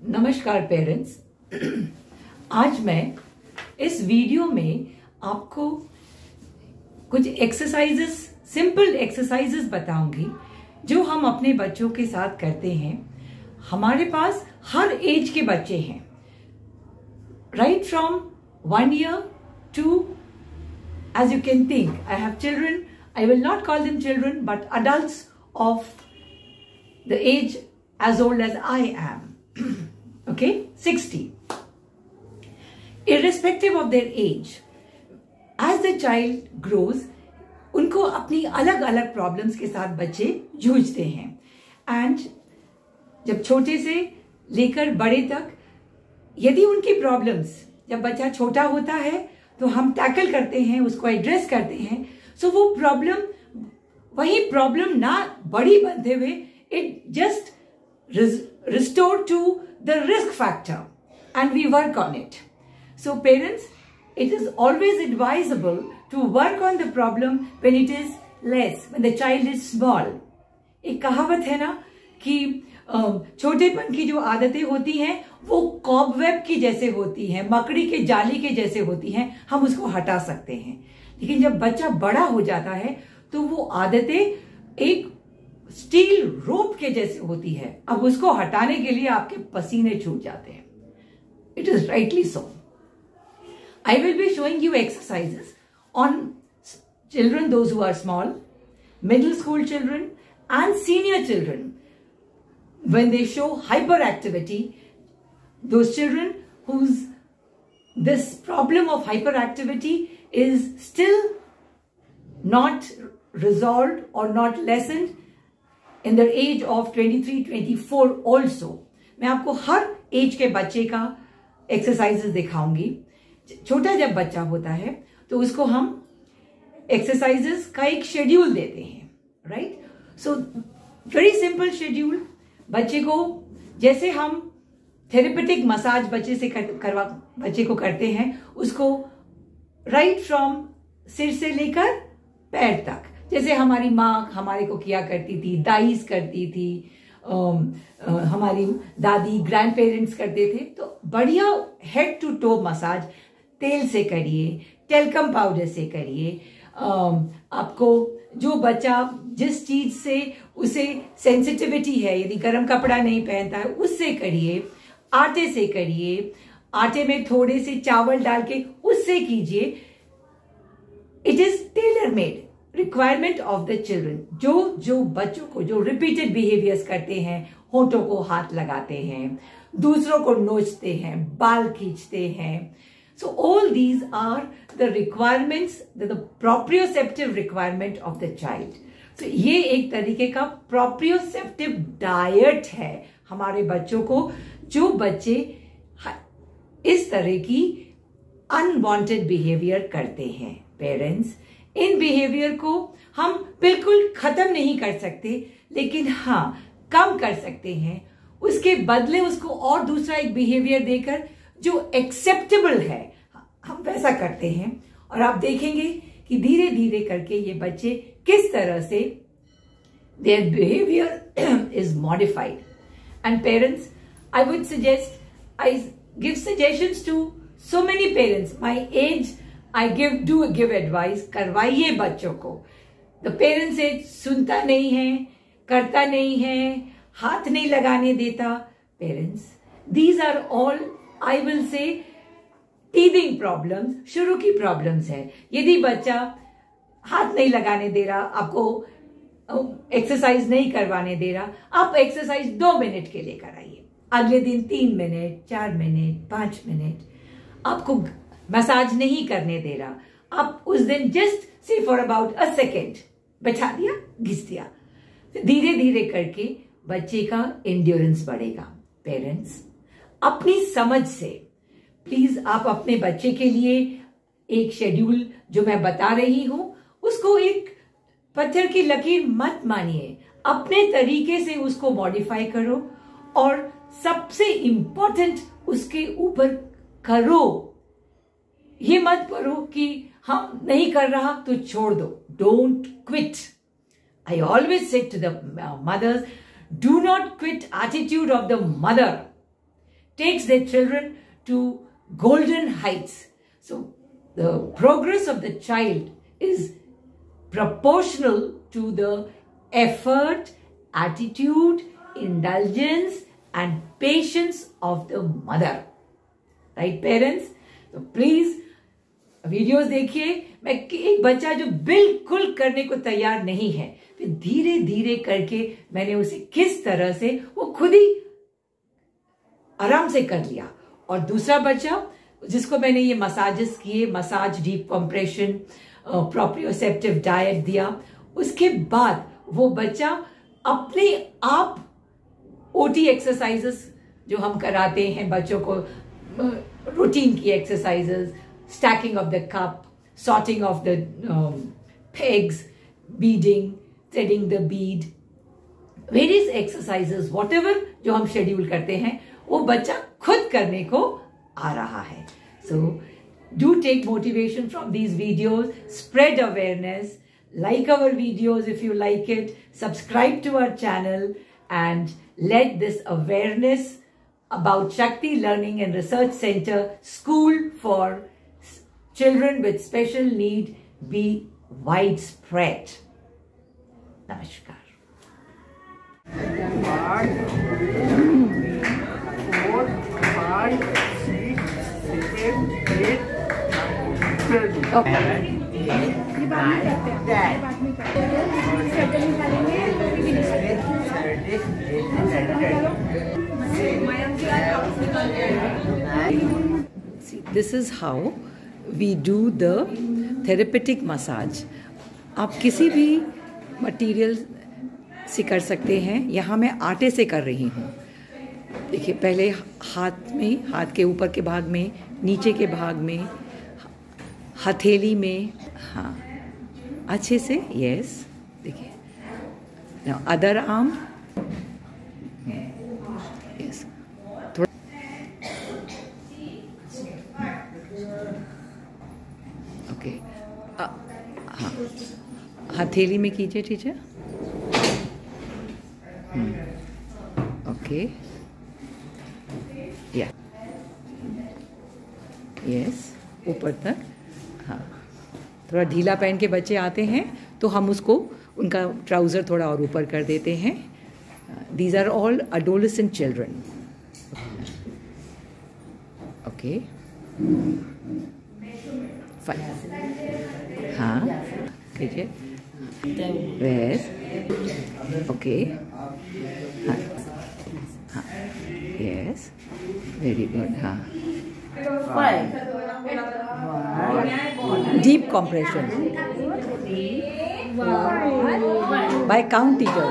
नमस्कार पेरेंट्स। आज मैं इस वीडियो में आपको कुछ एक्सरसाइजेस, सिंपल एक्सरसाइजेस बताऊंगी जो हम अपने बच्चों के साथ करते हैं। हमारे पास हर एज के बच्चे हैं, right from 1 year to, as you can think, I have children. I will not call them children, but adults of the age as old as I am. Okay, 60. Irrespective of their age, as the child grows, उनको अपनी अलग अलग problems के साथ बच्चे जूझते हैं। And जब छोटे से लेकर बड़े तक, यदि उनकी प्रॉब्लम्स, जब बच्चा छोटा होता है तो हम टैकल करते हैं, उसको एड्रेस करते हैं, सो वो प्रॉब्लम, वही प्रॉब्लम ना बड़ी बनते हुए, it just restore to the risk factor and we work on it. So parents, it is always advisable to work on the problem when it is less, when the child is small. एक कहावत है ना कि छोटेपन की जो आदतें होती हैं वो कॉबवेब की जैसे होती हैं, मकड़ी के जाली के जैसे होती हैं, हम उसको हटा सकते हैं। लेकिन जब बच्चा बड़ा हो जाता है तो वो आदतें एक स्टील रोप के जैसे होती है, अब उसको हटाने के लिए आपके पसीने छूट जाते हैं। It is rightly so. I will be showing you exercises on children, those who are small, middle school children and senior children. When they show hyperactivity, those children whose this problem of hyperactivity is still not resolved or not lessened in the age of 23-24 also. मैं आपको हर as के बच्चे का exercises दिखाऊंगी। छोटा जब बच्चा होता है तो उसको हम एक्सरसाइजेस का एक शेड्यूल देते हैं, right? So very simple schedule. बच्चे को, जैसे हम थेरेपेटिक मसाज बच्चे से बच्चे को करते हैं, उसको राइट फ्रॉम सिर से लेकर पैर तक, जैसे हमारी माँ हमारे को किया करती थी, दाईस करती थी, हमारी दादी, ग्रैंड पेरेंट्स करते थे। तो बढ़िया हेड टू टो मसाज तेल से करिए, टेल्कम पाउडर से करिए। आपको जो बच्चा जिस चीज से उसे सेंसिटिविटी है, यदि गर्म कपड़ा नहीं पहनता है, उससे करिए, आटे से करिए, आटे में थोड़े से चावल डाल के उससे कीजिए। It is tailor made requirement of the children. जो बच्चों को जो रिपीटेड बिहेवियर्स करते हैं, होठों को हाथ लगाते हैं, दूसरों को नोचते हैं, बाल खींचते हैं, so all these are the requirements, the proprioceptive requirement of the child. तो ये एक तरीके का प्रोप्रियोसेप्टिव डाइट है हमारे बच्चों को, जो बच्चे इस तरह की अनवांटेड बिहेवियर करते हैं। पेरेंट्स, इन बिहेवियर को हम बिल्कुल खत्म नहीं कर सकते, लेकिन हाँ कम कर सकते हैं। उसके बदले उसको और दूसरा एक बिहेवियर देकर जो एक्सेप्टेबल है, हम वैसा करते हैं। और आप देखेंगे कि धीरे धीरे करके ये बच्चे किस तरह से their behaviour is modified. And parents, I would suggest, I give suggestions to so many parents my age, I do give advice, करवाइए बच्चों को। The parents से सुनता नहीं है, करता नहीं है, हाथ नहीं लगाने देता। Parents, these are all, I will say, teething problems, शुरू की प्रॉब्लम्स है। यदि बच्चा हाथ नहीं लगाने दे रहा, आपको एक्सरसाइज नहीं करवाने दे रहा, आप एक्सरसाइज 2 मिनट के लिए कराइए, अगले दिन 3 मिनट, 4 मिनट, 5 मिनट। आपको मसाज नहीं करने दे रहा, आप उस दिन just say for about a second बैठा दिया, घिस दिया। धीरे धीरे करके बच्चे का एंड्योरेंस बढ़ेगा। पेरेंट्स, अपनी समझ से प्लीज आप अपने बच्चे के लिए एक शेड्यूल जो मैं बता रही हूं, उसको एक पत्थर की लकीर मत मानिए, अपने तरीके से उसको मॉडिफाई करो। और सबसे इंपॉर्टेंट, उसके ऊपर करो। ये मत करो कि हम नहीं कर रहा तो छोड़ दो। Don't quit. I always say to the mothers, do not quit attitude of the mother takes their children to golden heights. So the progress of the child is proportional to the effort, attitude, indulgence and patience of the mother. Right parents? So please videos देखिए. मैं एक बच्चा जो बिल्कुल करने को तैयार नहीं है, फिर धीरे धीरे करके मैंने उसे किस तरह से वो खुद ही आराम से कर लिया. और दूसरा बच्चा जिसको मैंने ये मसाजेस किए, massage, deep compression, proprioceptive diet दिया, उसके बाद वो बच्चा अपने आप ओटी एक्सरसाइजेस जो हम कराते हैं बच्चों को, रूटीन की exercises, stacking of the cup, sorting of the pegs, beading, threading the bead, various exercises, whatever जो हम शेड्यूल करते हैं वो बच्चा खुद करने को आ रहा है. So do take motivation from these videos, spread awareness, like our videos if you like it, subscribe to our channel and let this awareness about Shakti Learning and Research Center School for Children with Special Need be widespread. Namaskar. 1, 2, 3, 4, 5, 6, 7, 8, 9, 10. Okay. See, this is how we do the therapeutic massage. आप किसी भी material से कर सकते हैं. यहाँ मैं आटे से कर रही हूँ. देखिए पहले हाथ में, हाथ के ऊपर के भाग में, नीचे के भाग में, हथेली में, हाँ अच्छे से. यस, देखिए. Now other arm. यस, थोड़ा. ओके. हाँ, हथेली में कीजिए. ठीक है. ओके. या. यस, ऊपर तक. हाँ, थोड़ा ढीला पहन के बच्चे आते हैं तो हम उसको, उनका ट्राउज़र थोड़ा और ऊपर कर देते हैं. These are all adolescent children. Okay. Fine. हाँ कीजिए. यस. ओके. हाँ हाँ. Yes, very good. हाँ. Deep compression by count teacher.